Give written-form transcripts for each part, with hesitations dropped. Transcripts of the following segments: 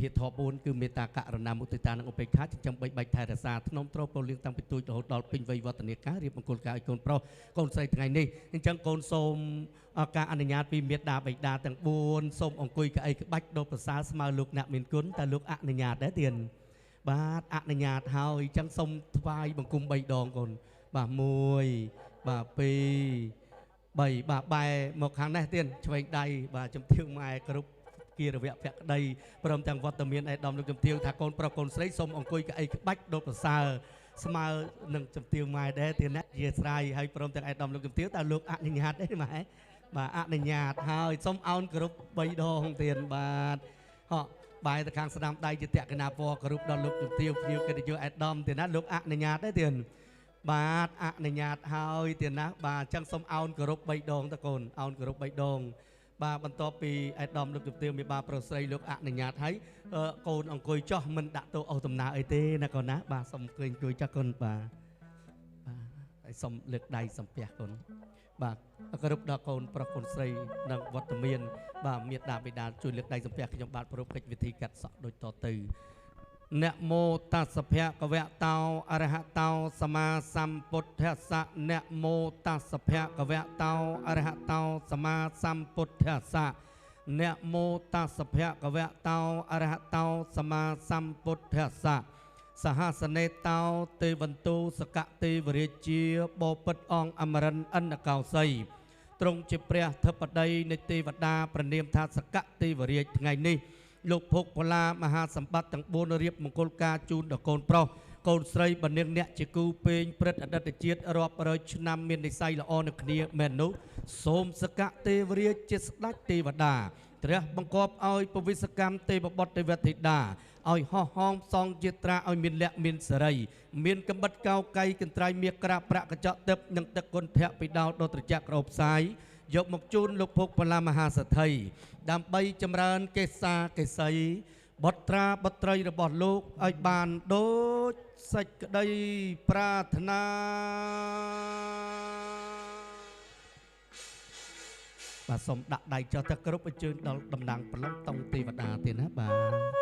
ធាធប4គឺមេត្តាករណាមុទិតានិងឧបេក្ខាចិញ្ចឹម3បាច់ថែរក្សាធ្នមត្រពោលលៀងតាំងពីទូចរហូតដល់ពេញវ័យវឌ្ឍនាការរៀបមង្គលការឲ្យកូនប្រុសកូនស្រីថ្ងៃនេះអញ្ចឹងកូនសូមការអនុញ្ញាតពីមេត្តាបិតាទាំង4សូមអង្គុយកៅអីក្បាច់ដ៏ប្រសើរស្មើលោកអ្នកមានគុណតើលោកអនុញ្ញាតដែរទៀតបាទអនុញ្ញាតហើយអញ្ចឹងសូមថ្វាយបង្គំ3ដងកូនបាទ1បាទ2 3បាទបែរមកខាងនេះទៀតឆ្វេងដៃបាទជំទាវម៉ែគ្រប់គិរវៈភក្តីព្រមទាំងវត្តមានឯកឧត្តមលោកជំទាវថាកូនប្រុសកូនស្រីសូមអង្គុយកៅអីក្បាច់ដ៏ប្រសើរស្មើនឹងជំទាវម៉ែដែរទៀតណាជាស្រ័យហើយព្រមទាំងឯកឧត្តមលោកជំទាវតើលោកអនុញ្ញាតទេម៉ែបាទអនុញ្ញាតហើយសូមអោនគ្រប់3ដងទៀតបាទហោះបែរទៅខាងស្ដាំដៃជាតក្កណាពណ៌គ្រប់ដល់លោកជំទាវភ្ញៀវកិត្តិយសឯកឧត្តមទៀតណាលោកអនុញ្ញាតដែរទៀតបាទអនុញ្ញាតហើយទៀតណាបាទអញ្ចឹងសូមអោនគ្រប់3ដងតើកូនអោនគ្រប់3ដងបាទបន្ទាប់ពីឯកឧត្តមលោកជំទាវមេបាប្រុសស្រីលោកអនុញ្ញាតហើយកូនអង្គុយចោះមិនដាក់ទោសអស់ដំណើរអីទេណាកូនណាបាទសូមអង្គុយចាស់កូនបាទហើយសូមលើកដៃសំពះកូនបាទគ្រប់ដល់កូនប្រុសកូនស្រីនិងវត្តមានបាទមេត្តាបិតាជួយលើកដៃសំពះខ្ញុំបាទប្រពកិច្ចវិធីកាត់សក់ដូចតទៅนะโมตัสสะภะคะวะโตอะระหะโตสัมมาสัมพุทธัสสะนะโมตัสสะภะคะวะโตอะระหะโตสัมมาสัมพุทธัสสะนะโมตัสสะภะคะวะโตอะระหะโตสัมมาสัมพุทธัสสะសហសនេតោទេវន្ទូសកទេវរាជាបពិតអង្គអមរិនអនកោសីទ្រង់ជាព្រះធិបតីនៃទេវតាព្រះនាមថាសកទេវរាជថ្ងៃនេះលោកភុកផល្លាមហាសម្បត្តិទាំង4រៀបមង្គលការជូនដល់កូនប្រុសកូនស្រីបនាងអ្នកជាគូពេងព្រឹត្តអតីតជាតិរាប់រយឆ្នាំមាននិស្ស័យល្អនឹងគ្នាមែននោះសូមសកទេវរាជជាស្ដេចទេវតាព្រះបង្គាប់ឲ្យពវិសកម្មទេវបុត្រទេវធីតាឲ្យហោះហងផ្សងជាត្រាឲ្យមានលក្ខមានសេរីមានកំបិតកោកៃកន្ត្រៃមាសក្រាបប្រាក់កញ្ចក់ទឹកនិងទឹកគុណធៈពីដោដត្រចក្រក្រោបផ្សាយយកមកជូនលោកភុកផល្លាមហាសទ្ធិដើម្បីចម្រើនកេសាកេសីបុត្រាបុត្រីរបស់លោកឲ្យបានដូចសេចក្តីប្រាថ្នាបាទសូមដាក់ដៃចុះទៅគ្រប់អញ្ជើញដល់តំណាងប្រឡងតង់ទេវតាទៀតណាបាទ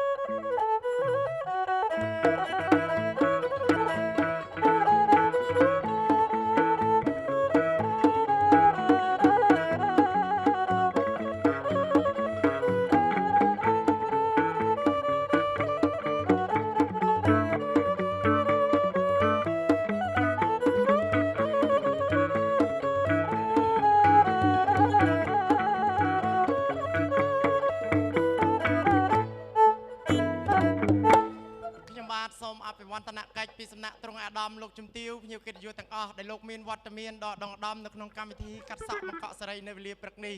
ពីសំណាក់ត្រង់អាដាមលោកជំទាវភ្ញៀវកិត្តិយសទាំងអស់ដែលលោកមានវត្តមានដ៏ដងដំនៅក្នុងកម្មវិធីកាត់សក់បង្កក់សេរីនៅវេលាព្រឹកនេះ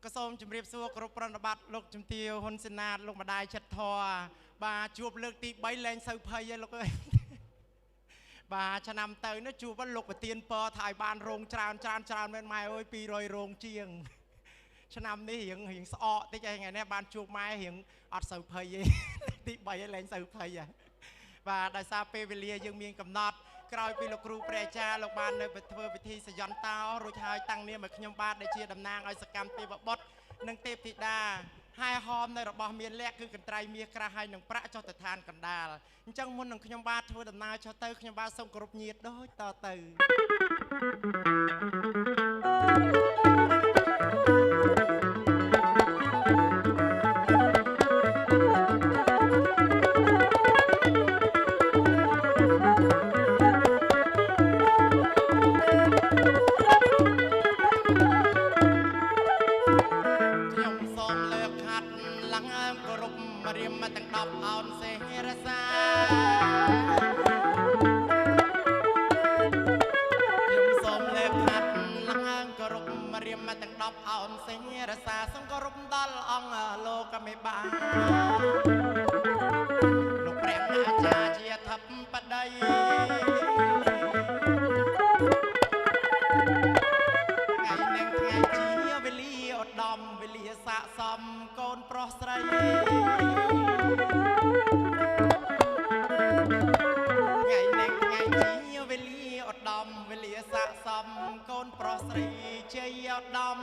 ក៏សូមជម្រាបសួរគោរពប្រណិប័តលោកជំទាវហ៊ុនសេណាតលោកម្ដាយចិត្តធរបាទជួបលើកទី3លែងសូវភ័យទេលោកអើយបាទឆ្នាំទៅនោះជួបលោកប្រទៀនពរថាឲ្យបានរោងច្រើនមែនម៉ែអើយ200រោងជាងឆ្នាំនេះរៀងស្អកតិចឯថ្ងៃនេះបានជួបម៉ែរៀងអត់សូវភ័យទេទី3ឯងលែងសូវភ័យបាទដោយសារពេលវេលាយើងមានកំណត់ក្រោយពីលោកគ្រូព្រះអាចារ្យលោកបាននៅធ្វើពិធីសយន្តោរួចហើយតាំងនាមឲ្យខ្ញុំបាទដែលជាតំណាងឲ្យសកម្មទេវបុត្រនិងទេពធីតាហើយហោមនៅរបស់មានលក្ខគឺកន្ត្រៃមាសក្រាស់ហើយនឹងប្រាក់ចុះទៅឋានកណ្ដាលអញ្ចឹងមុននឹងខ្ញុំបាទធ្វើដំណើរចុះទៅខ្ញុំបាទសូមគោរពញាតិដូចតទៅលោកព្រះអាចារ្យជាធិបតីថ្ងៃនឹងថ្ងៃជាវេលាឧត្តមវេលាស័ក្តិសមកូនប្រុសស្រីថ្ងៃនឹងថ្ងៃជាវេលាឧត្តមវេលាស័ក្តិសមកូនប្រុសស្រីជ័យឧត្តម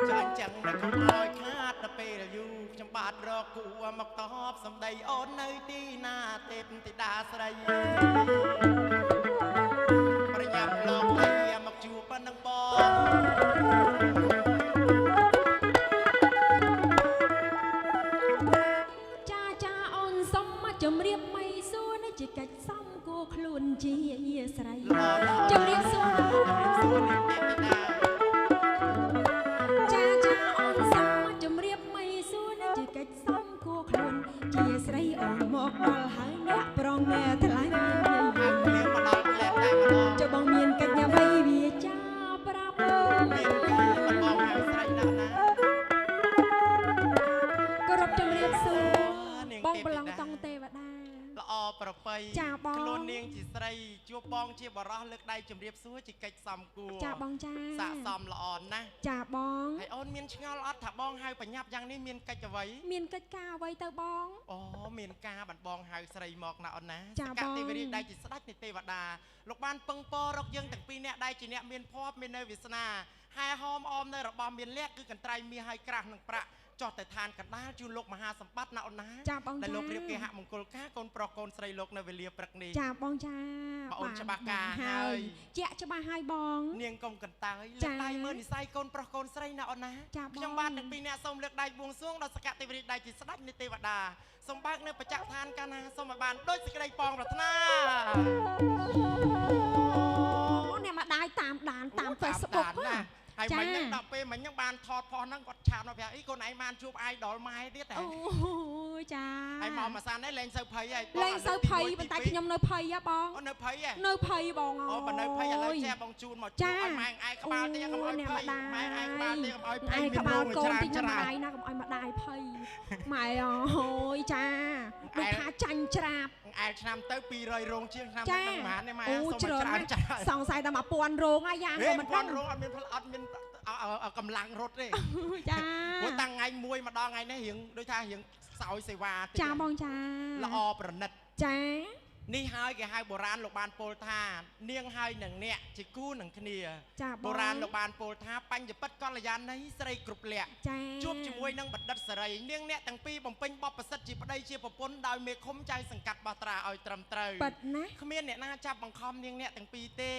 ចាញ់ចឹងនៅកុំឲ្យខាតទៅពេលយូរខ្ញុំបាទរកគូមកតបសំដីអូននៅទីណាទេពធីតាស្រីប្រញាប់លោកលាមកជួបប៉ុណ្ណឹងបងចាអូនសុំមកជំរាបមិនសួរនេះជាកិច្ចសំគួរខ្លួនជាស្រីជំរាបសួរចាអូនសុំមកជំរាបមិនសួរនេះជាកិច្ចសំគួរខ្លួនជាស្រីអូនមកដល់ហើយអ្នកប្រងមែថ្លៃចុះបងមានកិច្ចអ្វីវាចាប្រាប់មានការបងហើយស្រីណាស់ណាគោរពជំរាបសួរបងប្រឡងតង់ទេវតាល្អប្រពៃខ្លួននាងជាស្រីជួបបងជាបរោះលើកដៃជំរាបសួរជាកិច្ចសំគួរចាបងចាស័ក្តិសមល្អណាស់ចាបងហើយអូនមានឆ្ងល់អត់ថាបងហៅបញ្ញាប់យ៉ាងនេះមានកិច្ចអ្វីមានកិច្ចការអ្វីទៅបងអូមានការបានបងហៅស្រីមកណាអូនណាសក្តិទេវរាជដៃជាស្ដេចនៃទេវតាលោកបានពឹងពររកយើងទាំងពីរនាក់ដៃជាអ្នកមានភ័ព្វមាននៅវាសនាហែហោមអមនៅរបស់មានលក្ខគឺកន្ត្រៃមាសហើយក្រាស់នឹងប្រាក់ចោះទៅឋានកណ្ដាលជូនលោកមហាសម្បត្តិណាអូនណាដែលលោករៀបគេហមង្គលការកូនប្រុសកូនស្រីលោកនៅវេលាព្រឹកនេះចាបងចាបងអូនច្បាស់ការហើយជាក់ច្បាស់ហើយបងនាងកុំកន្តើយលើកដៃមើលនិស័យកូនប្រុសកូនស្រីណាអូនណាខ្ញុំបានទាំងពីរអ្នកសូមលើកដៃបួងសួងដល់សក្តិទេវរាជដៃជាស្ដេចនៃទេវតាសូមបើកនៅបច្ចៈឋានកាលណាសូមឲ្យបានដូចសេចក្តីប៉ងប្រាថ្នាអូអ្នកមកដាយតាមដានតាម Facebook ណាហើយមិញហ្នឹងដល់ពេលមិញហ្នឹងបានថតផុសហ្នឹងគាត់ឆាតមកប្រាប់អីកូនឯងបានជួបអាយដលម៉ែទៀតហ៎អូចាហើយមកមួយសាននេះលេងសូវភ័យហើយលេងសូវភ័យប៉ុន្តែខ្ញុំនៅភ័យហ៎បងអូនៅភ័យហ៎នៅភ័យបងអូបើនៅភ័យឥឡូវចេះបងជូនមកជួយឲ្យម៉ែឯងក្បាលទៀតកុំឲ្យភ័យម៉ែឯងក្បាលទៀតកុំឲ្យភ័យមានក្បាលកូនតិចណាស់ណាកុំឲ្យមកដាយភ័យម៉ែអូយចាដូចថាចាញ់ច្រាបឯឆ្នាំទៅ200រោងជាងឆ្នាំហ្នឹងប៉ុន្មានទេម៉ែសូមច្រើនសង្ស័យតែ1000រោងហើយយ៉ាងក៏មិនដឹងរោងអត់មានកម្លាំងរត់ទេចាព្រោះតាំងថ្ងៃមួយមកដល់ថ្ងៃនេះរៀងដូចថារៀងសោយសេវាតិចចាបងចាល្អប្រណិតចានេះហើយគេហៅបុរាណលោកបានពោលថានាងហើយនឹងអ្នកជាគូនឹងគ្នាបុរាណលោកបានពោលថាបញ្ញពិតកល្យាណីស្រីគ្រប់លក្ខជួបជាមួយនឹងបណ្ឌិតសេរីនាងអ្នកទាំងពីរបំពេញបបប្រសិទ្ធជាប្តីជាប្រពន្ធដោយមេឃុំចៅសង្កាត់បោះត្រាឲ្យត្រឹមត្រូវពិតណាគ្មានអ្នកណាចាប់បង្ខំនាងអ្នកទាំងពីរទេ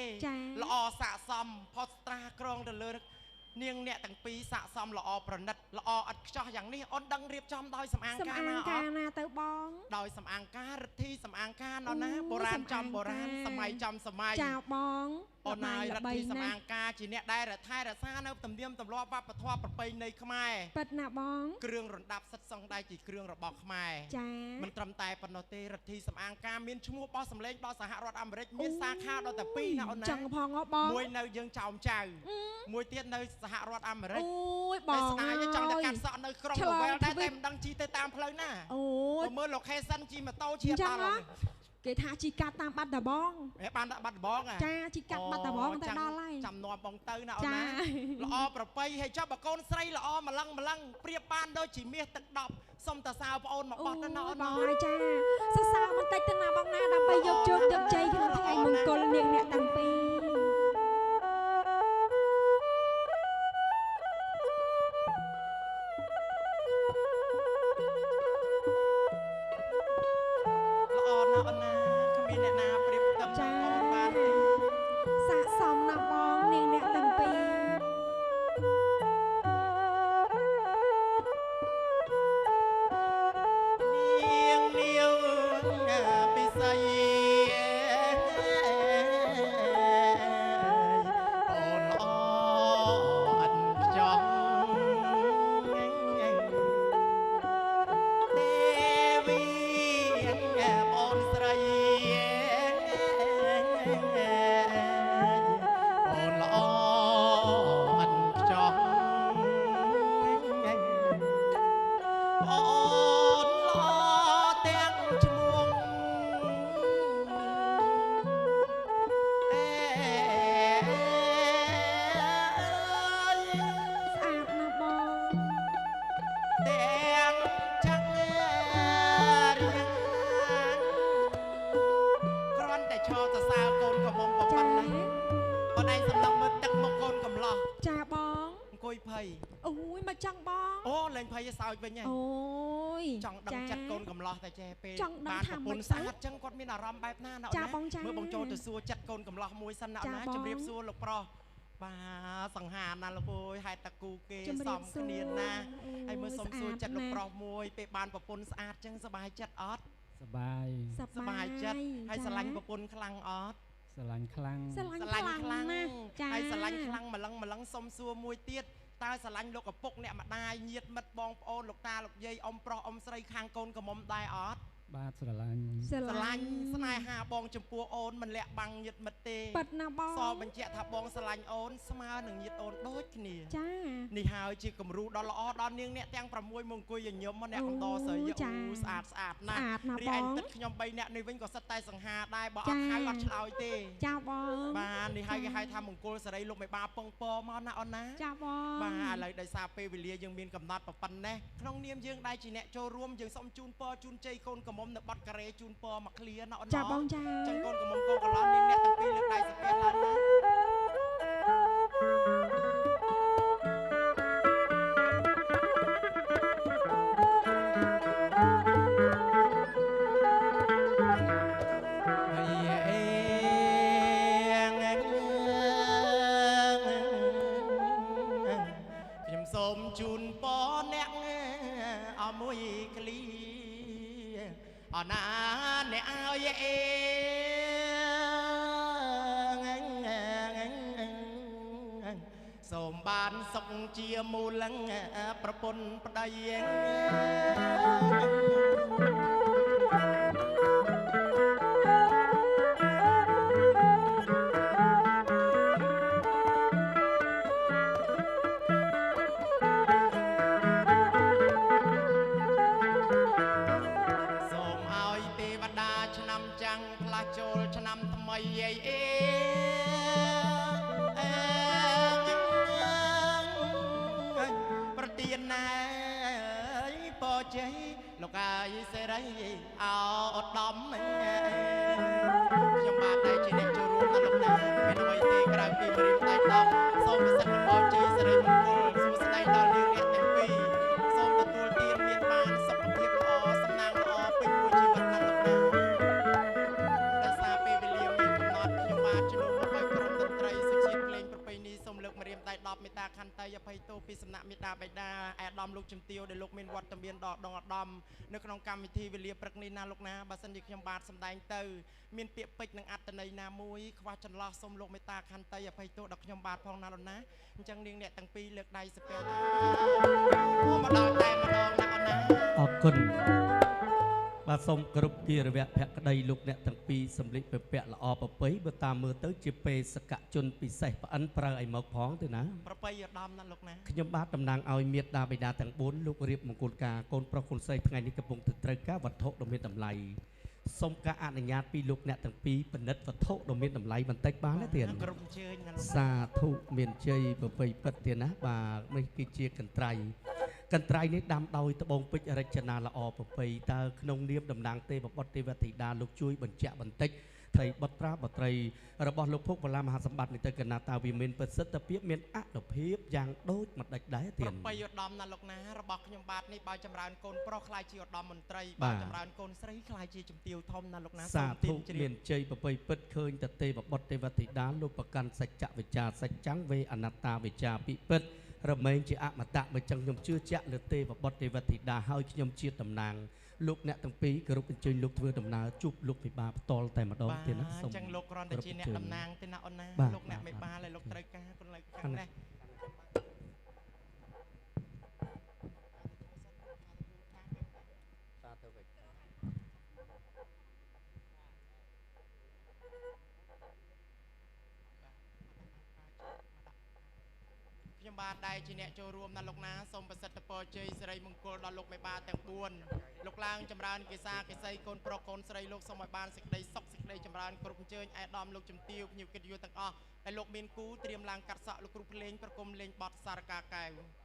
ល្អស័ក្តិសមផុសត្រាក្រងទៅលើនាងអ្នកទាំងពីរស័ក្តិសមល្អប្រណិតល្អឥតខ្ចោះយ៉ាងនេះអូនដឹងរៀបចំដោយសម្អាងការណាអត់ណាទៅបងដោយសម្អាងការរិទ្ធីសម្អាងការណោះណាបុរាណចំបុរាណសម័យចំសម័យចាបងអូនហើយរិទ្ធីសម្អាងការជាអ្នកដែលថែរក្សានៅទំនៀមទម្លាប់វប្បធម៌ប្រពៃណីខ្មែរពិតណាបងគ្រឿងរណ្ដាប់សិតសងដៃជាគ្រឿងរបស់ខ្មែរចាមិនត្រឹមតែប៉ុណ្ណោះទេរិទ្ធីសម្អាងការមានឈ្មោះបោះសម្លេងដល់សហរដ្ឋអាមេរិកមានសាខាដល់តែ2ណាអូនណាចឹងផងបងមួយនៅយើងចោមចៅមួយទៀតនៅសហរដ្ឋអាមេរិកអូយបងស្ដាយចង់តែកាត់សក់នៅក្រុងវែលតែមិនដឹងជីទៅតាមផ្លូវណាអូយមើល location ជីម៉ូតូជាដល់គេថាជីកាត់តាមបាត់ដបងបានបាត់ដបងចាជីកាត់បាត់ដបងតែដល់ហើយចាំនាំបងទៅណាអូនណាល្អប្រពៃហើយចុះបើកូនស្រីល្អម្លឹងប្រៀបបានដូចជាមាសទឹកដប់សុំតសៅប្អូនមកបោះទៅណាអូនបងហើយចាសរសើរបន្តិចទៅណាបងណាដើម្បីយកជោគយកជ័យក្នុងថ្ងៃមង្គលនាងអ្នកទាំងពីរច ចង់បងអូលេងភ័យសើចវិញហ៎អូយចង់ដឹងចិត្តកូនកំឡោះតែចេះពេលបានប្រពន្ធស្អាតចឹងគាត់មានអារម្មណ៍បែបណាណាអូនណាមើលបងចូលទៅសួរចិត្តកូនកំឡោះមួយសិនណាអូនណាជម្រាបសួរលោកប្រុសបាទសង្ហាណាលោកអើយហេតុតែគូគេសំគ្នាណាហើយមើលសុំសួរចិត្តលោកប្រុសមួយពេលបានប្រពន្ធស្អាតចឹងសប្បាយចិត្តអត់សបាយចិត្តហើយស្រឡាញ់ប្រពន្ធខ្លាំងអត់ស្រឡាញ់ខ្លាំងណាចាហើយស្រឡាញ់ខ្លាំងម្លឹងសុំសួរមួយទៀតតើស្រឡាញ់លោកឪពុកអ្នកម្ដាយញាតិមិត្តបងប្អូនលោកតាលោកយាយអ៊ំប្រុសអ៊ំស្រីខាងកូនកំមុំដែរអត់បាទស្រឡាញ់ស្នេហាបងចំពោះអូនមិនលាក់បាំងញាតិមិត្តទេប៉ិតណាបងសបញ្ជាក់ថាបងស្រឡាញ់អូនស្មើនឹងញាតិអូនដូចគ្នាចានេះហើយជាគំរូដ៏ល្អដល់នាងអ្នកទាំង6មកអង្គុយញញឹមអ្នកកំដរស្រីស្អាតណាស់រីឯទឹកខ្ញុំ3នាក់នេះវិញក៏សិតតែសង្ហាដែរបើអត់ហៅអត់ឆ្លើយទេចាបងបាទនេះហើយគេហៅថាមង្គលសេរីលោកមេបាពងពមកណាអូនណាចាបងបាទឥឡូវដោយសារពេលវេលាយើងមានកំណត់ប៉ុណ្ណេះក្នុងនាមយើងដែរជាអ្នកចូលរួមយើងសូមជូនពរជូនជ័យកូនកំមុំនៅបាត់ការ៉េជូនពរមកឃ្លាណាអូនណាចាបងចាចឹងកូនកំមុំកូនកន្លងនាងអ្នកទាំងពីរលើកដៃសាកេតឡើងណាខ្ញុំសូមជូនពរអ្នកអមួយឃ្លីអណាអ្នកឲ្យសូមបានសុខជាមូលប្រពន្ធប្តីឆ្នាំចាំងផ្លាស់ចូលឆ្នាំថ្មីប្រទានណាពរជ័យលោកអាយសេរីអោដំខ្ញុំបាទតែជាអ្នកចូលរួមដល់លោកណាមានអ្វីទេក្រៅពីមរៀបដៃតបសូមប្រសិទ្ធពរជ័យសេរីមង្គលសួស្តីដល់នាងអ្នកទាំងពីរសូមទទួលទានមានបានសុខភាពល្អសំណាងល្អពេញមួយជីវិតណាលោកណាដោយសារពេលវេលាមានកំណត់ខ្ញុំបាទជំនុំមកឲ្យក្រុមតន្ត្រីសុជាតិភ្លេងប្រពៃណីសូមលើកមរៀបដៃ10មេត្តាខន្តីអភ័យទោសពីសំណាក់មេត្តាបិតាអាដាមលោកជំទាវដែលលោកមានវត្តមានដកដងអាដាមនៅក្នុងកម្មវិធីវេលាព្រឹកនេះណាលោកណាបើសិនជាខ្ញុំបាទសម្ដែងទៅមានពាក្យពេចន៍និងអត្ថន័យណាមួយខ្វះចន្លោះសូមលោកមេត្តាខន្តីអភ័យទោសដល់ខ្ញុំបាទផងណាលោកណាអញ្ចឹងនាងអ្នកទាំងពីរលើកដៃសាកេតមកដល់តែម្ដងណាអូនណាអរគុណបាទសូមគ្រប់គិរវៈភក្តីលោកអ្នកទាំងពីរសម្លេចពពកល្អប្រពៃបើតាមមើលទៅជាបេសកជនពិសេសប្អិនប្រើឲ្យមកផងទេណាប្រពៃឧត្តមណាលោកណាខ្ញុំបាទតំណាងឲ្យមេត្តាបិតាទាំង4លោករៀបមង្គលការកូនប្រុសកូនស្រីថ្ងៃនេះកំពុងទៅត្រូវការវត្ថុដ៏មានតម្លៃសូមការអនុញ្ញាតពីលោកអ្នកទាំងពីរពិនិត្យវត្ថុដ៏មានតម្លៃបន្តិចបានទេទៀតគ្រប់អញ្ជើញណាលោកសាធុមានជ័យប្រពៃពិតទៀតណាបាទនេះគឺជាកន្ត្រៃនេះដាំដោយត្បូងពេជ្ររចនាល្អប្រពៃតើក្នុងនាមតំណាងទេពបុត្រទេវធីតាលោកជួយបញ្ជាក់បន្តិចត្រីបុត្រាបុត្រីរបស់លោកភុកបលាមហាសម្បត្តិនេះទៅកណាតាវាមានប្រសិទ្ធភាពមានអនុភាពយ៉ាងដូចម្ដេចដែរទៀតប្រពៃឧត្តមណាលោកណារបស់ខ្ញុំបាទនេះបើចម្រើនកូនប្រុសខ្លាយជាឧត្តមមន្ត្រីបើចម្រើនកូនស្រីខ្លាយជាជំទាវធំណាលោកណាសូមទានជ្រាបមានជ័យប្រពៃពិតឃើញតទេពបុត្រទេវធីតាលោកប្រកាន់សច្ចវិជ្ជាសច្ចាំងវេអនត្តាវិជ្ជាពិពិតរមែងជាអមតៈបើចឹងខ្ញុំជឿជាក់លើទេពបុត្រទេវធីតាហើយខ្ញុំជាតំណាងលោកអ្នកទាំងពីរគោរពអញ្ជើញលោកធ្វើដំណើរជួបលោកមេបាផ្ទាល់តែម្ដងទៀតណាសូមអញ្ចឹងលោកគ្រាន់តែជាអ្នកតំណាងទេណាអូនណាលោកអ្នកមេបាហើយលោកត្រូវការគុណលើកខាងនេះខ្ញុំបាទដែរជាអ្នកចូលរួមណាលោកណាសូមប្រសិទ្ធពរជ័យសិរីមង្គលដល់លោកមេបាទាំង4លោកឡើងចម្រើនកេសាកេសីកូនប្រុសកូនស្រីលោកសូមឲ្យបានសេចក្តីសុខសេចក្តីចម្រើនគ្រប់អញ្ជើញឯកឧត្តមលោកជំទាវភ្ញៀវកិត្តិយសទាំងអស់ដែលលោកមានគូត្រៀមឡើងកាត់សក់លោកគ្រូភ្លេងប្រគំលេងបទសារកាកែវស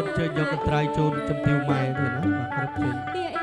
នជើញយកកន្ត្រៃជូនជំទាវម៉ែទេណាបាទគ្រប់ជើញ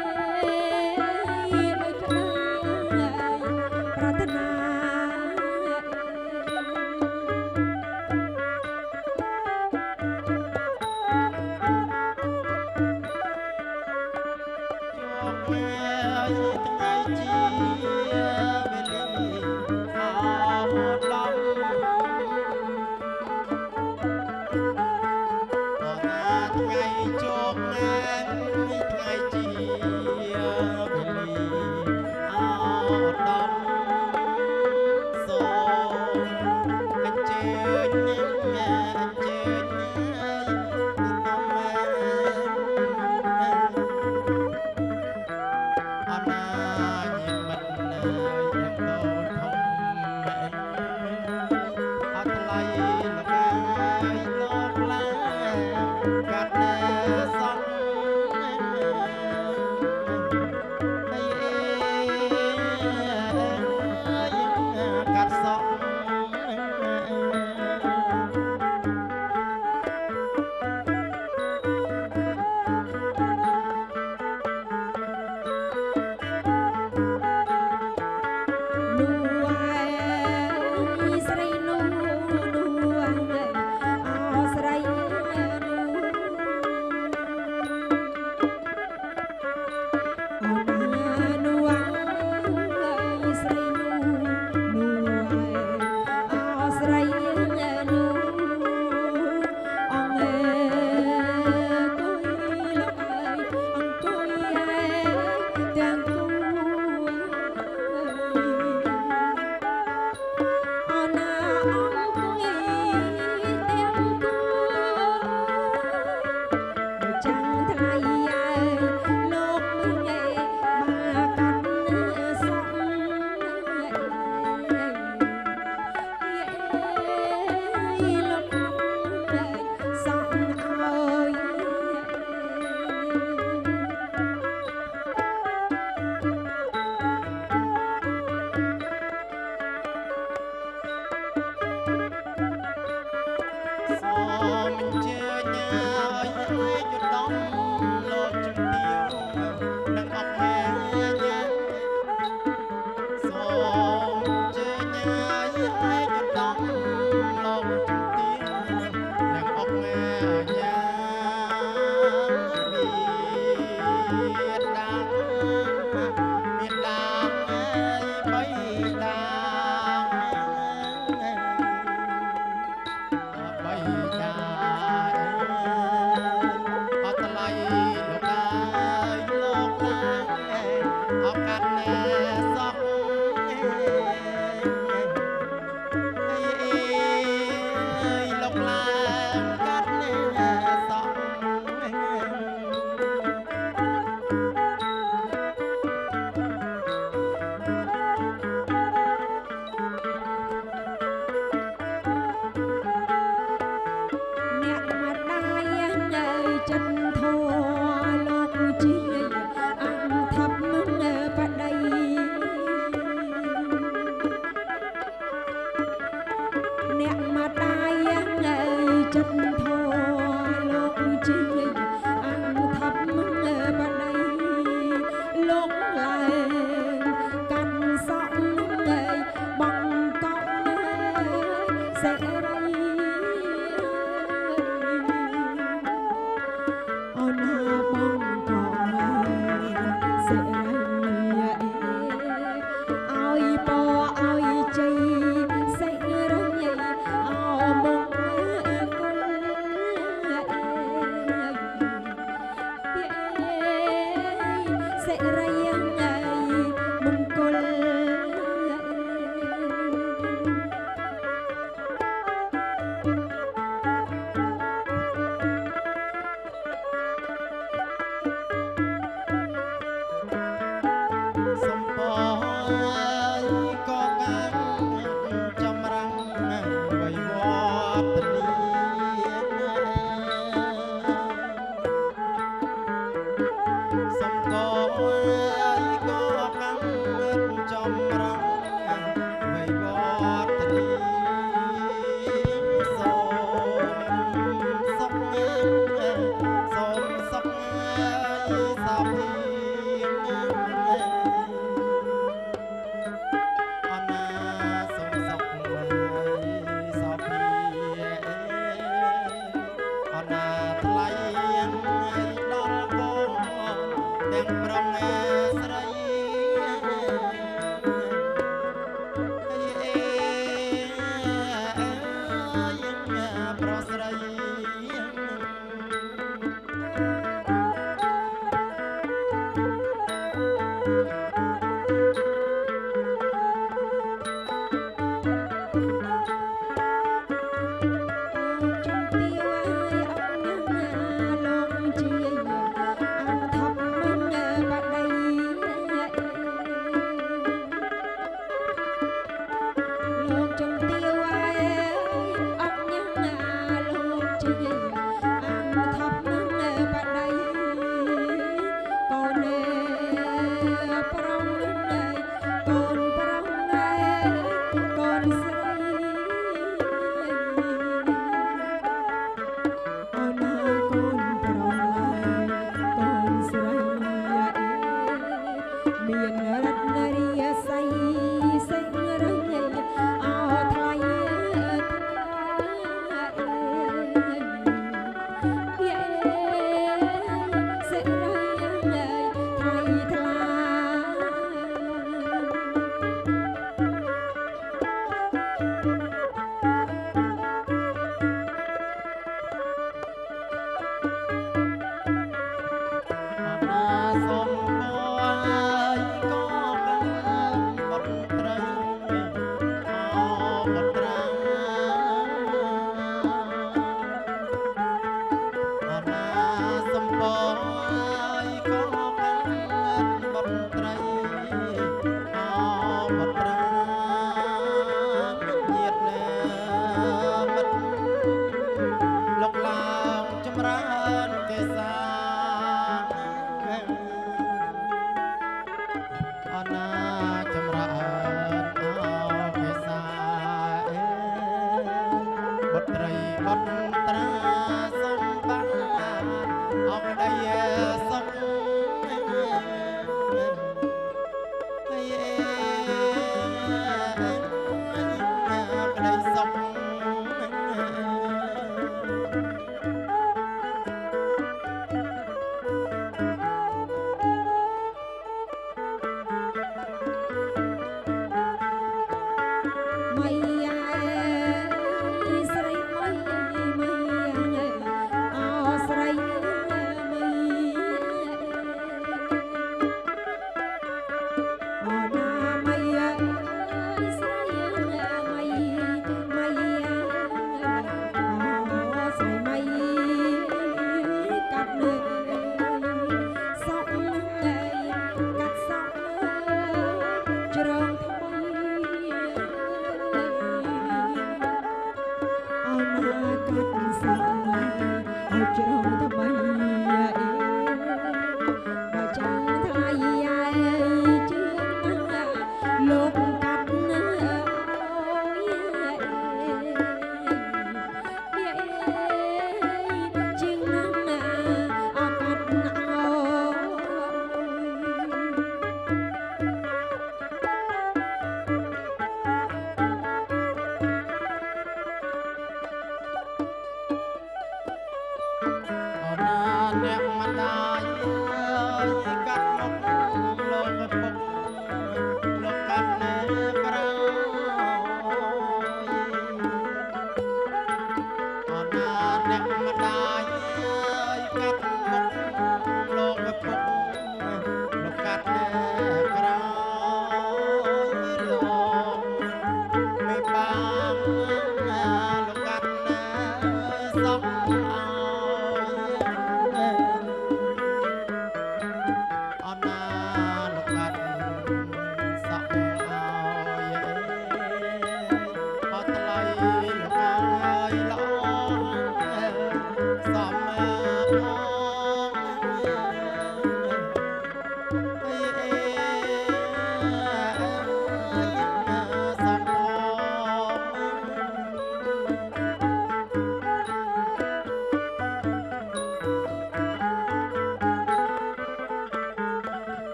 ប្រាថ្នា អ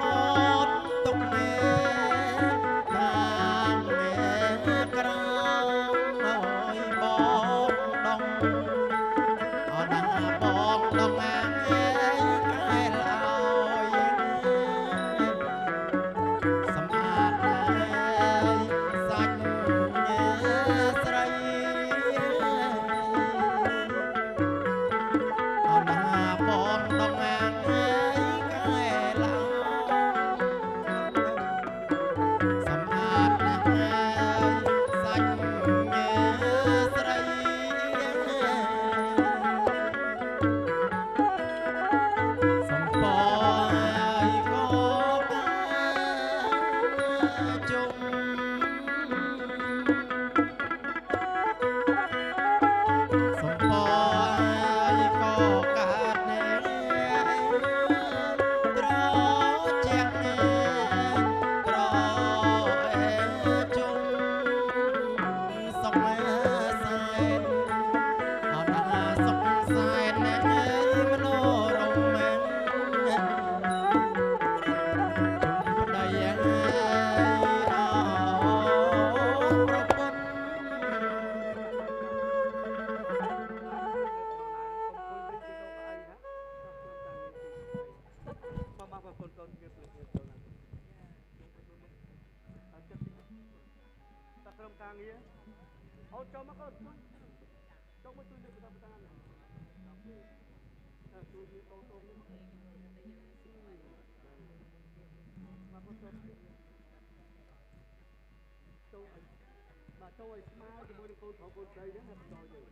អូ បងប្អូនកូនជឿព្រឹកចូលណាអត់ចិត្តតែក្រុមការងារអូនចូលមកកូនចូលមកជួយលើកបតាណាជួយវាតូនតូននេះមកបងចូលបាទចូលឲ្យស្មើជាមួយនឹងកូនប្រុសកូនស្រីហ្នឹងតែបន្តយើង